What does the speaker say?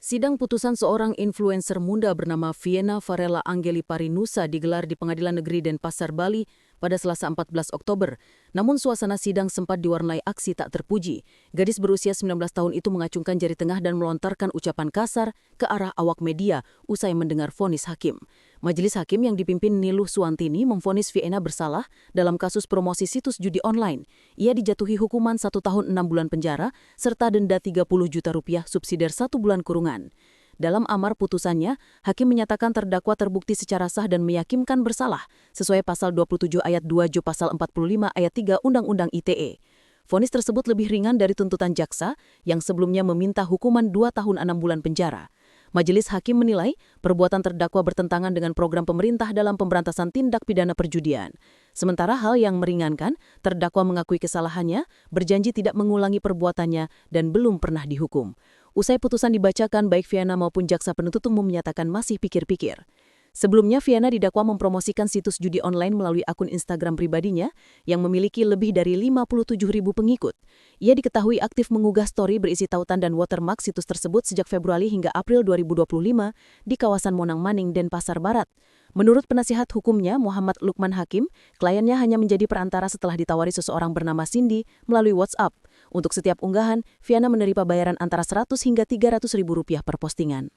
Sidang putusan seorang influencer muda bernama Vienna Varela Anggeli Parinusa digelar di Pengadilan Negeri Denpasar, Bali pada Selasa 14 Oktober. Namun suasana sidang sempat diwarnai aksi tak terpuji. Gadis berusia 19 tahun itu mengacungkan jari tengah dan melontarkan ucapan kasar ke arah awak media usai mendengar vonis hakim. Majelis hakim yang dipimpin Niluh Suwantini memvonis Vienna bersalah dalam kasus promosi situs judi online. Ia dijatuhi hukuman 1 tahun 6 bulan penjara serta denda 30 juta rupiah subsidiar 1 bulan kurungan. Dalam amar putusannya, hakim menyatakan terdakwa terbukti secara sah dan meyakinkan bersalah sesuai pasal 27 ayat 2 J pasal 45 ayat 3 Undang-Undang ITE. Vonis tersebut lebih ringan dari tuntutan jaksa yang sebelumnya meminta hukuman 2 tahun 6 bulan penjara. Majelis hakim menilai perbuatan terdakwa bertentangan dengan program pemerintah dalam pemberantasan tindak pidana perjudian. Sementara hal yang meringankan, terdakwa mengakui kesalahannya, berjanji tidak mengulangi perbuatannya, dan belum pernah dihukum. Usai putusan dibacakan, baik Vienna maupun jaksa penuntut umum menyatakan masih pikir-pikir. Sebelumnya, Vienna didakwa mempromosikan situs judi online melalui akun Instagram pribadinya yang memiliki lebih dari 57.000 pengikut. Ia diketahui aktif mengunggah story berisi tautan dan watermark situs tersebut sejak Februari hingga April 2025 di kawasan Monang Maning, Denpasar Barat. Menurut penasihat hukumnya, Muhammad Lukman Hakim, kliennya hanya menjadi perantara setelah ditawari seseorang bernama Cindy melalui WhatsApp. Untuk setiap unggahan, Vienna menerima bayaran antara 100 hingga 300 ribu rupiah per postingan.